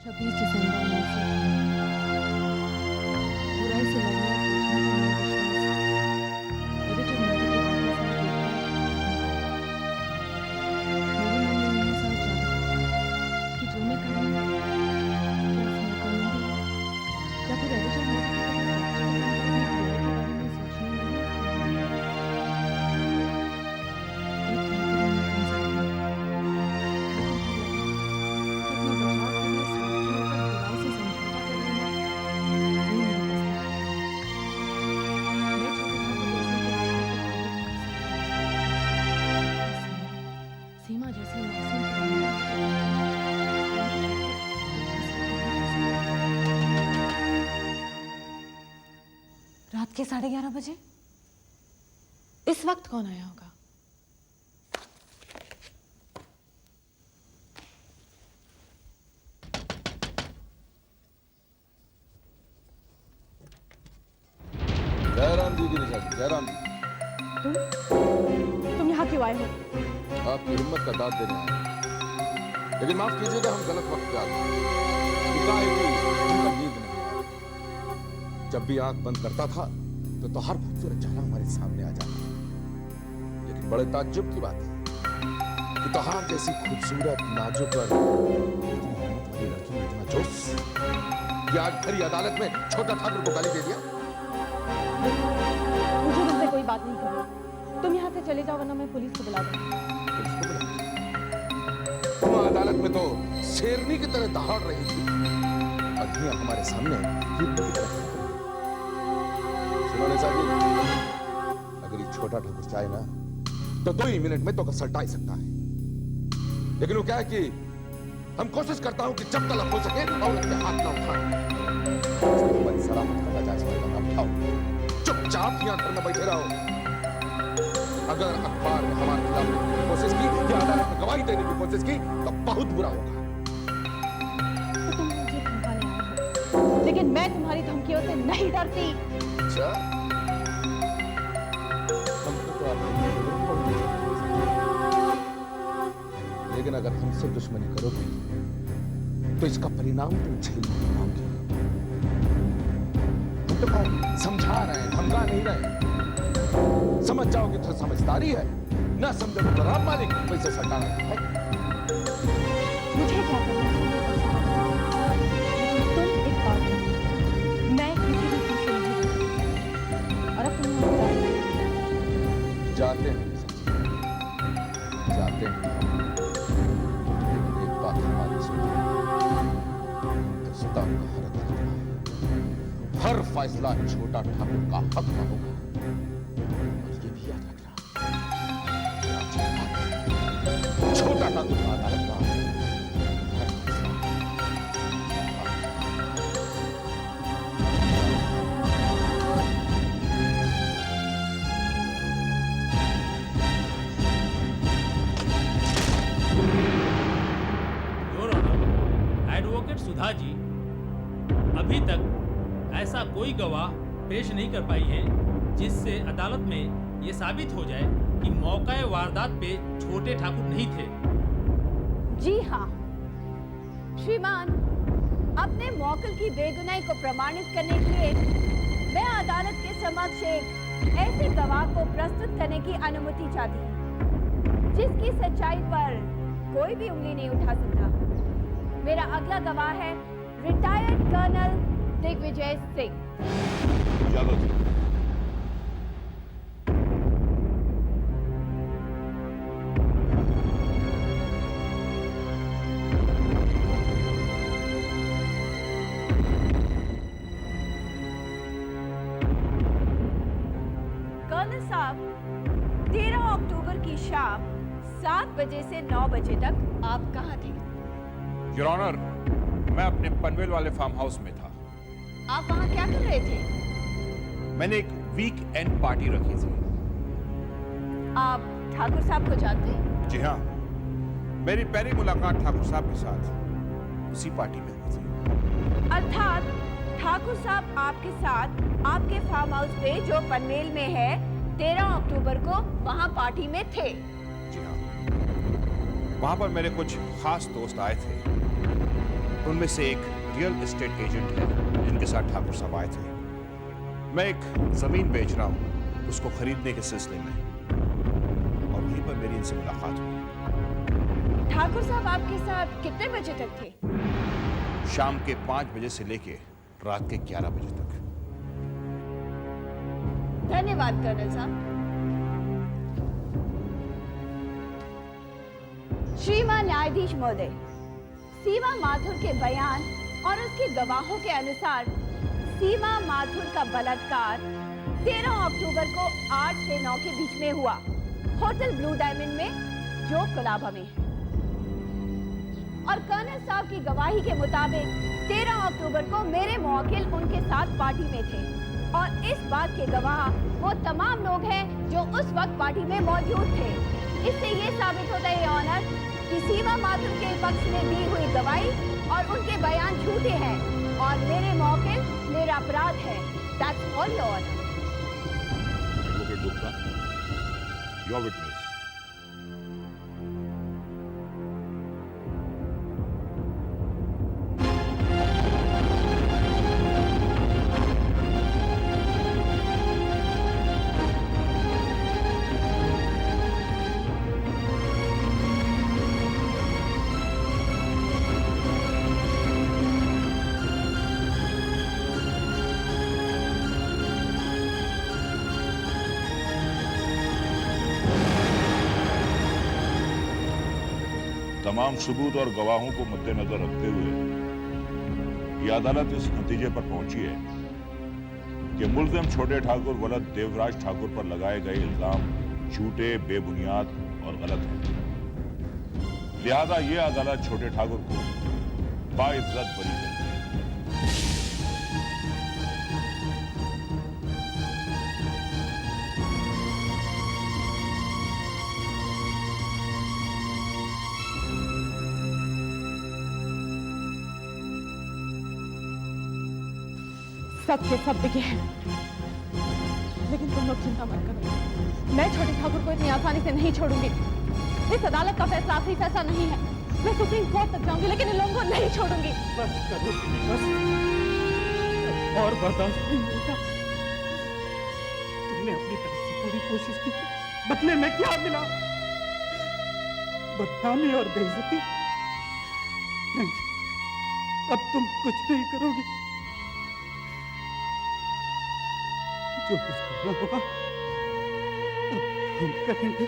26 दिसंबर 1998 बुराई से लड़ने और जीतने का मेरा विश्वास एडिटर मोदी के कहने से मेरे मन में यह साथ जागा कि जो मैं कर रही हूँ क्या इसमें करूँगी या फिर एडिटर मोदी की तरह सीमा जैसी मासूम रात के 11:30 बजे इस वक्त कौन आया होगा? जयराम जी की निशा, जयराम जी। तुम यहाँ क्यों आए हो? आपकी हिम्मत का दाद देने आए, लेकिन माफ कीजिएगा हम गलत वक्त पे आ गए। नींद नहीं। जब भी आंख बंद करता था तो हर खूबसूरत चेहरा हमारे सामने आ जाता, लेकिन बड़े ताज्जुब की बात है कि तोहार जैसी खूबसूरत नाजुक और इतनी हिम्मत वाली लड़की में इतना जोश कि आज भरी अदालत में छोटा ठाकुर को गाली दे दिया। मुझे तुमसे कोई बात नहीं करनी। तुम यहाँ से चले जाओ वरना मैं पुलिस को बुला दूंगी। तुम अदालत में तो शेरनी की तरह दहाड़ रही थी और यहाँ हमारे सामने सुनो निशा जी, अगर ये छोटा ठाकुर चाहे ना तो 2 ही मिनट में तो सल्टा ही सकता है, लेकिन वो क्या है कि हम कोशिश करता हूं कि जब तक हो सके औरत के हाथ ना उठाएं। सलामत करना चाहिए, उठाओ, चुपचाप यहाँ घर में बैठे रहो। अगर अखबार ने हमारे खिलाफ लिखने की कोशिश की या अदालत में गवाही देने की कोशिश की तो बहुत बुरा होगा। तो तुम मुझे धमकाने आए हो, लेकिन मैं तुम्हारी धमकियों से नहीं डरती। अच्छा, हमको तो आप लेकिन अगर हमसे दुश्मनी करोगे तो इसका परिणाम तुम झेल नहीं पाओगे। हम तो समझा रहे हैं, धमका नहीं रहे। समझ जाओगे तो समझदारी है, ना समझोगे तो राम मालिक पैसे सटाना है। मुझे क्या करना है? लेकिन तुम एक बात जानो, मैं किसी भी चीज से नहीं डरती। और अब तुम जाते हैं जाते हैं, लेकिन एक बात हमारी सुनो, दस्तान का हर फैसला छोटा ठाकुर का हक का होगा। छोटा ठाकुर का अदालत का your honour, advocate Sudha ji अभी तक ऐसा कोई गवाह पेश नहीं कर पाई है जिससे अदालत में ये साबित हो जाए कि मौका वारदात पे छोटे ठाकुर नहीं थे। जी हाँ श्रीमान, अपने मौकल की बेगुनाही को प्रमाणित करने के लिए मैं अदालत के समक्ष एक ऐसे गवाह को प्रस्तुत करने की अनुमति चाहती हूँ जिसकी सच्चाई पर कोई भी उंगली नहीं उठा सकता। मेरा अगला गवाह है रिटायर्ड कर्नल दिग्विजय सिंह। चलो जी। कर्नल साहब, 13 अक्टूबर की शाम 7 बजे से 9 बजे तक आप कहाँ थे? योर ऑनर, मैं अपने पनवेल वाले फार्म हाउस में था। आप वहाँ क्या कर रहे थे? मैंने एक वीक एंड पार्टी रखी थी। आप ठाकुर साहब को जानते हैं? जी हाँ, मेरी पहली मुलाकात ठाकुर साहब के साथ उसी पार्टी में हुई थी। अर्थात ठाकुर साहब आपके साथ आपके फार्म हाउस पे जो पनवेल में है 13 अक्टूबर को वहाँ पार्टी में थे। जी हाँ, वहां पर मेरे कुछ खास दोस्त आए थे। उनमें से एक रियल एस्टेट एजेंट है जिनके साथ ठाकुर साहब आए थे। मैं एक जमीन बेच रहा हूं उसको खरीदने के सिलसिले में, और वहीं पर मेरी इनसे मुलाकात हुई। ठाकुर साहब आपके साथ कितने बजे तक थे? शाम के 5 बजे से लेके रात के 11 बजे तक। धन्यवाद कर्नल साहब। श्रीमान न्यायाधीश महोदय, सीमा माथुर के बयान और उसके गवाहों के अनुसार सीमा माथुर का बलात्कार 13 अक्टूबर को 8 से 9 के बीच में हुआ, होटल ब्लू डायमंड में, जो कोलाबा में है। और कर्नल साहब की गवाही के मुताबिक 13 अक्टूबर को मेरे मुवक्किल उनके साथ पार्टी में थे, और इस बात के गवाह वो तमाम लोग हैं जो उस वक्त पार्टी में मौजूद थे। इससे ये साबित होता है ऑनर कि सीमा माथुर के पक्ष में दी हुई गवाही और उनके बयान झूठे हैं, और मेरे मुवक्किल मेरा अपराध है। That's all, Your Honor. Advocate Gupta, your witness. तमाम सबूत और गवाहों को मद्देनजर रखते हुए ये अदालत इस नतीजे पर पहुंची है कि मुल्जिम छोटे ठाकुर वलद देवराज ठाकुर पर लगाए गए इल्जाम झूठे, बेबुनियाद और गलत हैं। लिहाजा ये अदालत छोटे ठाकुर को बाइज्जत बरी करती है। सब के सब बिके हैं, लेकिन तुम लोग चिंता मत करो, मैं छोटे ठाकुर को इतनी आसानी से नहीं छोड़ूंगी। इस अदालत का फैसला आखिरी फैसला नहीं है। मैं सुप्रीम कोर्ट तक जाऊंगी, लेकिन इन लोगों को नहीं छोड़ूंगी। बस करो बस, और बर्दाश्त नहीं होगा। तुमने अपनी तरफ से पूरी कोशिश की, बदले में क्या मिला? बदनामी और बेइज्जती। नहीं, अब तुम कुछ नहीं करोगी। जो कुछ करना होगा अब हम करेंगे।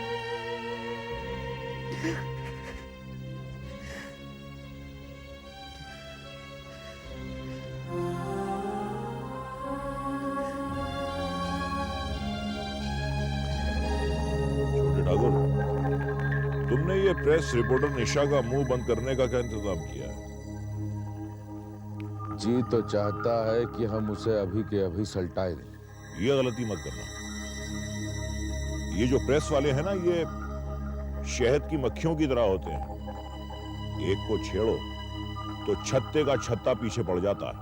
छोटे ठाकुर, तुमने ये प्रेस रिपोर्टर निशा का मुंह बंद करने का क्या इंतजाम किया? जी तो चाहता है कि हम उसे अभी के अभी सल्टाए दें। ये गलती मत करना। ये जो प्रेस वाले हैं ना, ये शहद की मक्खियों की तरह होते हैं। एक को छेड़ो तो छत्ते का छत्ता पीछे पड़ जाता है।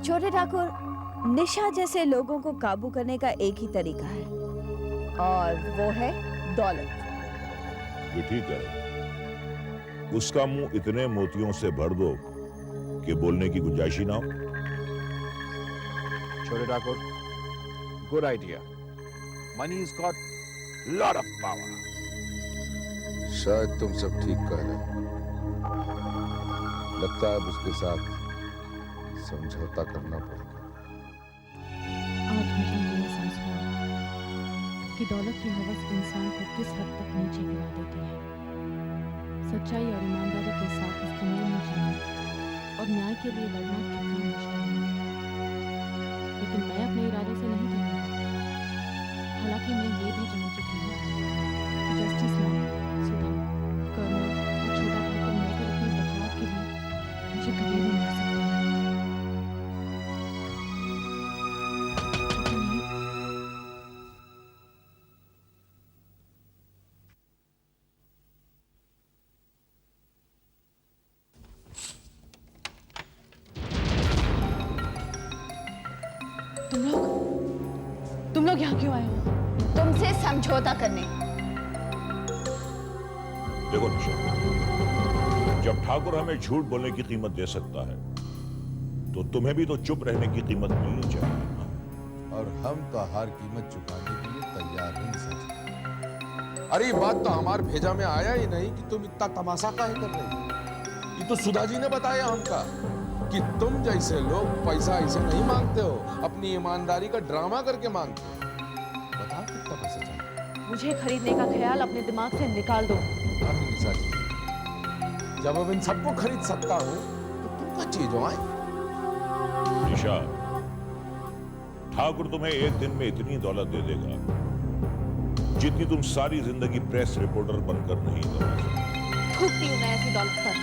छोटे ठाकुर, निशा जैसे लोगों को काबू करने का एक ही तरीका है, और वो है दौलत। ये ठीक है, उसका मुंह इतने मोतियों से भर दो कि बोलने की गुंजाइश ही ना हो। छोटे Thakur, good idea. Money is got lot of power. शायद तुम सब ठीक कह रहे हो। लगता है अब उसके साथ समझौता करना पड़ेगा। आज मुझे ये एहसास हुआ कि दौलत की हवस इंसान को किस हद तक नीचे गिरा देती है। सच्चाई और ईमानदारी के साथ इस दुनिया में जीना और न्याय के लिए लड़ना कितना मुश्किल है, लेकिन मैं अपने इरादों से नहीं थकूंगा। हालांकि मैं ये भी जान चुकी हूँ कि जस्टिस लॉ, सुधा, कर्नल और छोटा ठाकुर मिलकर अपने बचाव के लिए मुझे कभी भी मार सकते हैं। लेकिन नहीं, तुम लोग यहाँ क्यों आए हो? तुमसे समझौता करने। देखो निशा, जब ठाकुर हमें झूठ बोलने की कीमत दे सकता है तो तुम्हें भी तो चुप रहने की कीमत मिलनी चाहिए ना? और हम तो हर कीमत चुकाने के लिए तैयार नहीं सच। अरे ये बात तो हमारे भेजा में आया ही नहीं कि तुम इतना तमाशा काहे कर रही हो। ये तो सुधा जी ने बताया हमका कि तुम जैसे लोग पैसा ऐसे नहीं मांगते हो, अपनी ईमानदारी का ड्रामा करके मांगते हो। बताओ कितना पैसा चाहिए? मुझे खरीदने का ख्याल अपने दिमाग से निकाल दो। अरे निशा जी, जब अब इन सबको खरीद सकता हूँ तो तुम क्या चीज हो? निशा, ठाकुर तुम्हें एक दिन में इतनी दौलत दे देगा जितनी तुम सारी जिंदगी प्रेस रिपोर्टर बनकर नहीं कमा सकते। थूकती हूँ मैं ऐसी दौलत पर।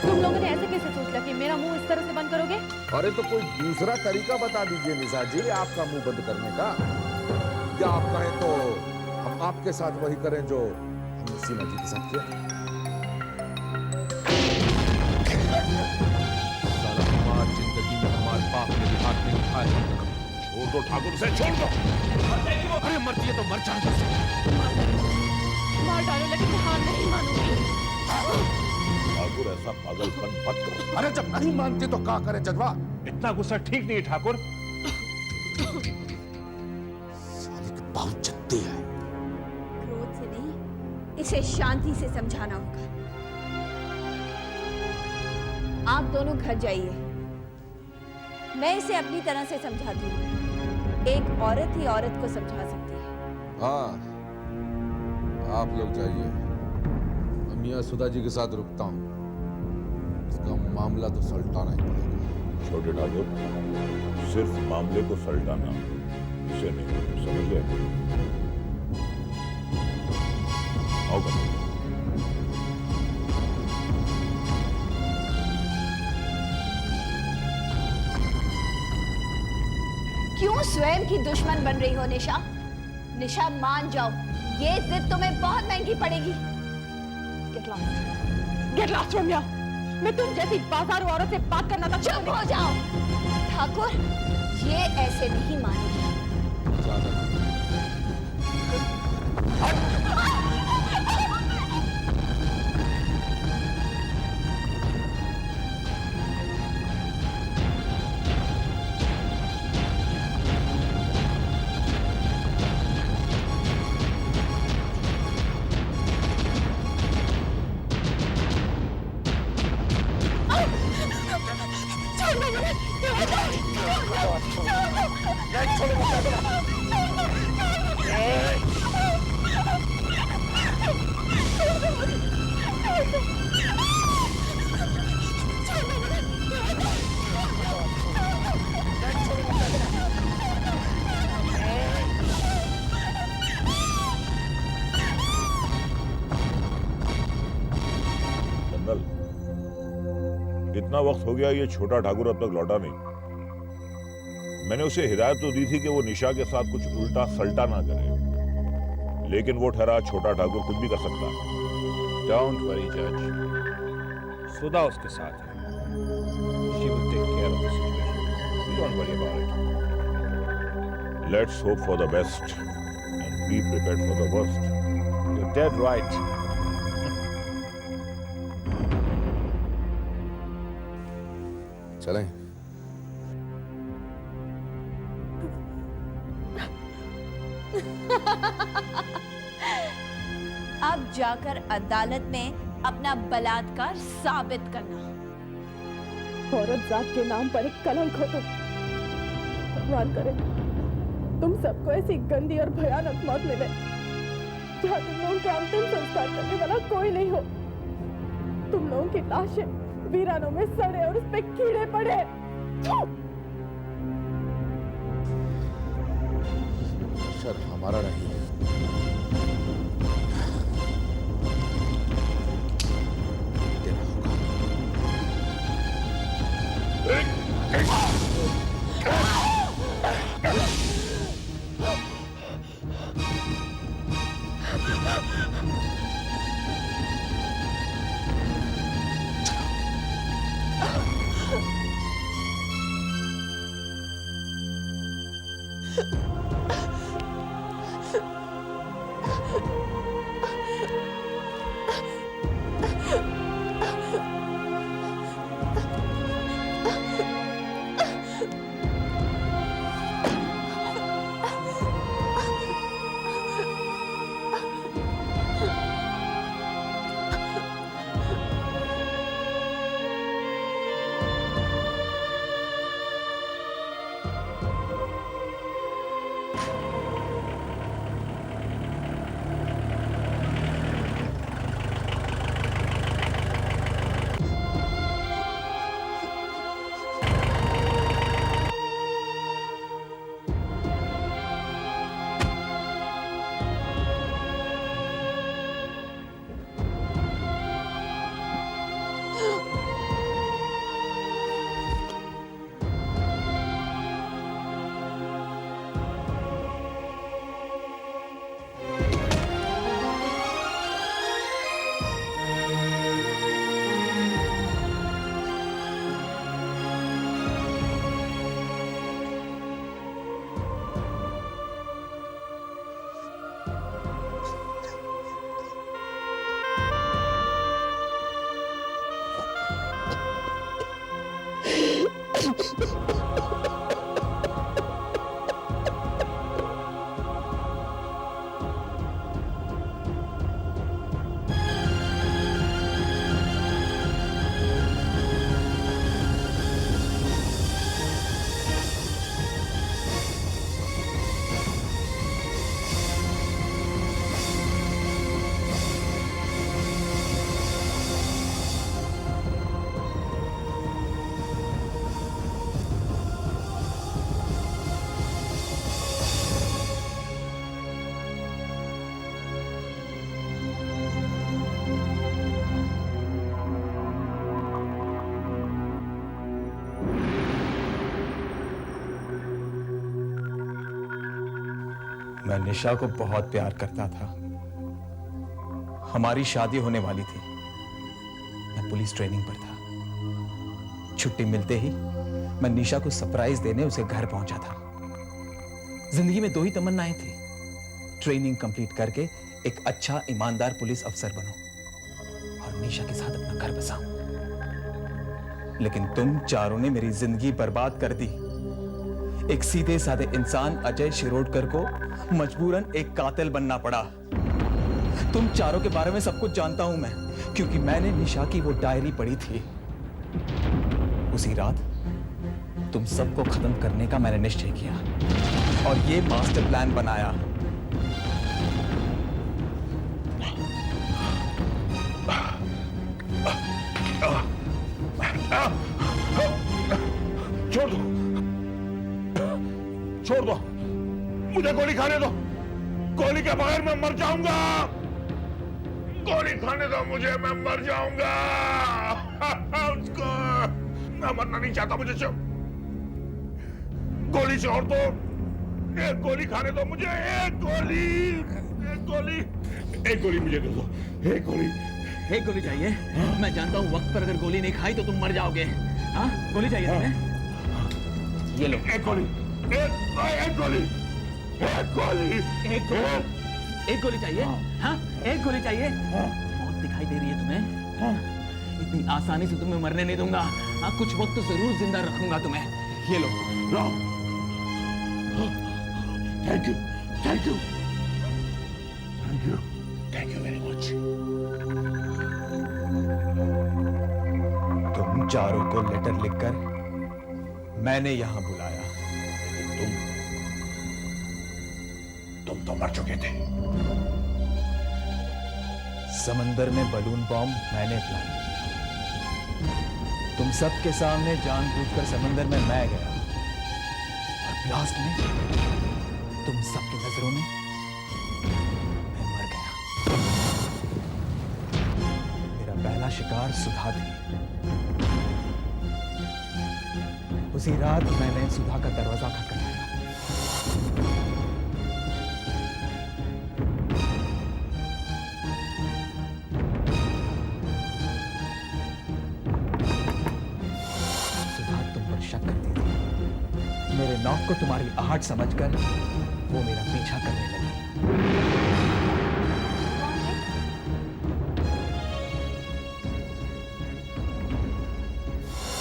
तुम लोगों ने ऐसे कैसे सोच लिया कि मेरा मुंह इस तरह से बंद करोगे? अरे तो कोई दूसरा तरीका बता दीजिए निशा जी, आपका मुंह बंद करने का। या आप कहें तो हम आपके साथ वही करें जो हमने सीमा जी के साथ किया। साला हमारी जिंदगी में हमारे बाप ने भी हाथ नहीं उठाया। छोड़ दो ठाकुर से, छोड़ दो। अरे मरती है तो मर जाए। मार डालो लेकिन मैं हार नहीं मानूंगी। ठाकुर ऐसा पागलपन मत करो। अरे जब नहीं मानते तो क्या करें जजवा? इतना गुस्सा ठीक नहीं है ठाकुर। साली की बहुत जद्दी है। क्रोध से नहीं, इसे शांति से समझाना होगा। आप दोनों घर जाइए, मैं इसे अपनी तरह से समझाती हूँ। एक औरत ही औरत को समझा सकती है। हाँ, आप लोग जाइए, मैं मियां सुधा जी के साथ रुकता हूँ। इसका मामला तो सलटाना ही पड़ेगा। छोटे ठाकुर, सिर्फ मामले को सलटाना, इसे नहीं, समझ गए? आओ करो। क्यों स्वयं की दुश्मन बन रही हो निशा? निशा मान जाओ, ये जिद तुम्हें बहुत महंगी पड़ेगी। Get lost. Get lost from here. मैं तुम जैसी बाजारू औरत से बात करना था। चुप हो जाओ। ठाकुर, ये ऐसे नहीं मानेगी। ज्यादा जनरल, इतना वक्त हो गया, ये छोटा ठाकुर अब तक लौटा नहीं। मैंने उसे हिदायत तो दी थी कि वो निशा के साथ कुछ उल्टा सल्टा ना करे, लेकिन वो ठहरा छोटा ठाकुर कुछ भी कर सकता है। डोंट वरी जज, सुधा उसके साथ है। She will take care of the situation. Don't worry about it. Let's hope for the best and be prepared for the worst. You are dead right. चलें। अब जाकर अदालत में अपना बलात्कार साबित करना। औरत जात के नाम पर एक कलंक हो तुम। भगवान करे तुम सबको ऐसी गंदी और भयानक मौत मिले जहाँ तुम लोगों का अंतिम संस्कार करने वाला कोई नहीं हो। तुम लोगों की लाशें वीरानों में सड़े और उस पे कीड़े पड़े। शर हमारा नहीं है। तेरा होगा। मैं निशा को बहुत प्यार करता था। हमारी शादी होने वाली थी। मैं पुलिस ट्रेनिंग पर था। छुट्टी मिलते ही मैं निशा को सरप्राइज देने उसे घर पहुंचा था। जिंदगी में दो ही तमन्नाएं थी, ट्रेनिंग कंप्लीट करके एक अच्छा ईमानदार पुलिस अफसर बनो और निशा के साथ अपना घर बसाऊं। लेकिन तुम चारों ने मेरी जिंदगी बर्बाद कर दी। एक सीधे साधे इंसान अजय शिरोडकर को मजबूरन एक कातिल बनना पड़ा। तुम चारों के बारे में सब कुछ जानता हूं मैं, क्योंकि मैंने निशा की वो डायरी पढ़ी थी। उसी रात तुम सबको खत्म करने का मैंने निश्चय किया और ये मास्टर प्लान बनाया। छोड़ दो, छोड़ दो, मुझे गोली खाने दो। गोली के बगैर मैं मर जाऊंगा। गोली खाने दो मुझे, मैं मर जाऊंगा। उसको मैं मरना नहीं चाहता, मुझे गोली छोड़ दो। एक गोली खाने दो मुझे, एक गोली, एक गोली, एक गोली मुझे दे दो, एक गोली। एक गोली चाहिए? मैं जानता हूं वक्त पर अगर गोली नहीं खाई तो तुम मर जाओगे। हाँ, गोली चाहिए तुम्हें? ये लो। एक गोली, एक गोली, एक गोली, एक गोली चाहिए? हाँ, एक गोली चाहिए? मौत दिखाई दे रही है तुम्हें? इतनी आसानी से तुम्हें मरने नहीं दूंगा। हाँ, कुछ वक्त तो जरूर जिंदा रखूंगा तुम्हें। ये लो। Thank you, thank you, thank you, thank you very much. तुम चारों को लेटर लिखकर मैंने यहां बुलाया। तुम तो मर चुके थे। समंदर में बलून बॉम्ब मैंने प्लान किया। तुम सबके सामने जानबूझकर समंदर में मैं गया और ब्लास्ट में तुम सबकी नजरों में मैं मर गया। मेरा पहला शिकार सुधा थी। उसी रात मैंने सुधा का दरवाजा खटखटाया। सुधा तुम पर शक करती थी। मेरे नॉक को तुम्हारी आहट समझकर वो मेरा पीछा करने लगी।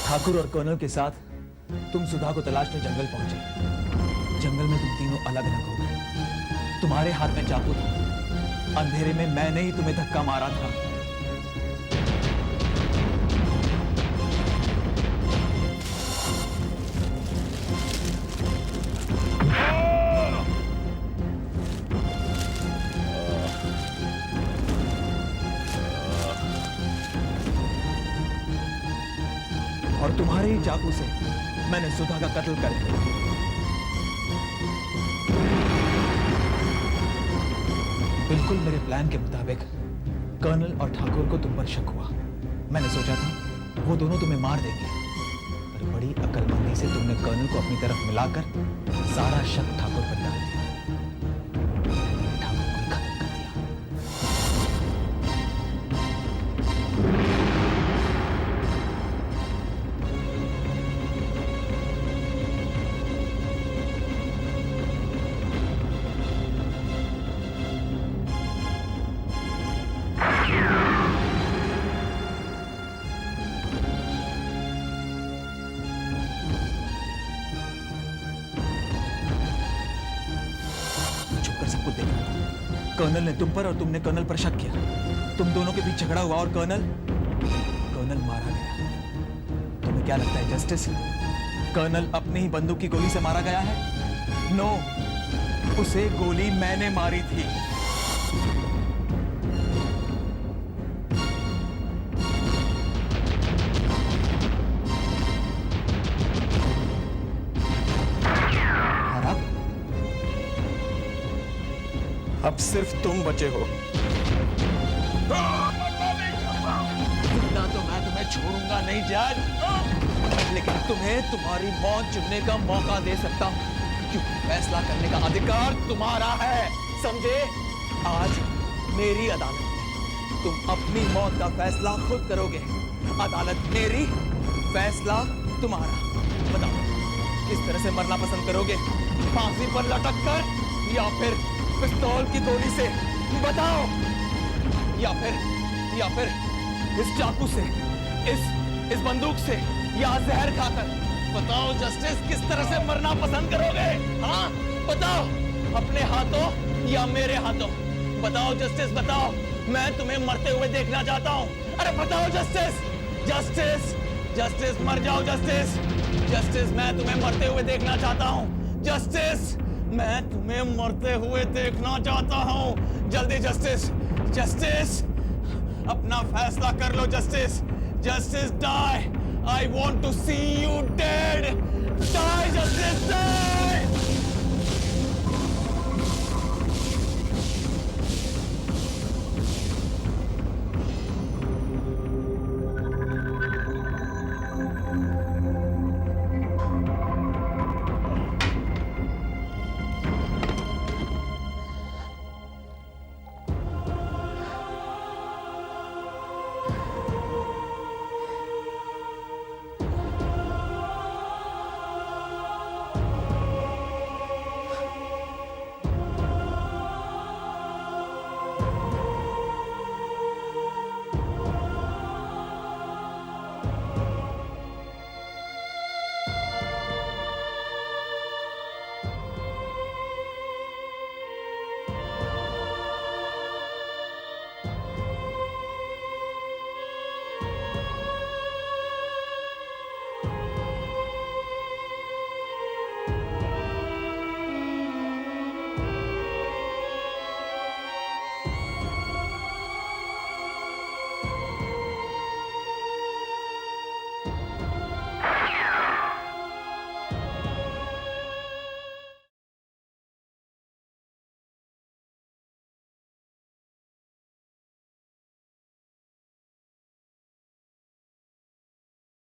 ठाकुर और कर्नल के साथ तुम सुधा को तलाशने जंगल पहुंचे। जंगल में तुम तीनों अलग अलग हो गए। तुम्हारे हाथ में चाकू था। अंधेरे में मैंने ही तुम्हें धक्का मारा था। और तुम्हारे ही चाकू से मैंने सुधा का कत्ल कर दिया। बिल्कुल मेरे प्लान के मुताबिक कर्नल और ठाकुर को तुम पर शक हुआ। मैंने सोचा था वो दोनों तुम्हें मार देंगे, पर बड़ी अक्लमंदी से तुमने कर्नल को अपनी तरफ मिलाकर सारा शक ठाकुर पर डाल दिया। ठाकुर को ही खत्म कर दिया। देख रहा था। कर्नल ने तुम पर और तुमने कर्नल पर शक किया। तुम दोनों के बीच झगड़ा हुआ और कर्नल मारा गया। तुम्हें क्या लगता है जस्टिस, कर्नल अपनी ही बंदूक की गोली से मारा गया है? नो, उसे गोली मैंने मारी थी। अब सिर्फ तुम बचे हो। जिंदा तो मैं तुम्हें छोड़ूंगा नहीं जज, लेकिन तुम्हें तुम्हारी मौत चुनने का मौका दे सकता हूं, क्योंकि फैसला करने का अधिकार तुम्हारा है, समझे? आज मेरी अदालत में तुम अपनी मौत का फैसला खुद करोगे। अदालत मेरी, फैसला तुम्हारा। बताओ किस तरह से मरना पसंद करोगे? फांसी पर लटक कर या फिर पिस्तौल की गोली से? बताओ। या फिर इस चाकू से, इस बंदूक से, या जहर खाकर? बताओ जस्टिस, किस तरह से मरना पसंद करोगे? हाँ बताओ, अपने हाथों या मेरे हाथों? बताओ जस्टिस, बताओ। मैं तुम्हें मरते हुए देखना चाहता हूँ। अरे बताओ जस्टिस, जस्टिस, जस्टिस, मर जाओ जस्टिस, जस्टिस, मैं तुम्हें मरते हुए देखना चाहता हूँ। जस्टिस, मैं तुम्हें मरते हुए देखना चाहता हूं। जल्दी जस्टिस, जस्टिस, अपना फैसला कर लो justice. Justice, die. I want to see you dead. Die justice, die.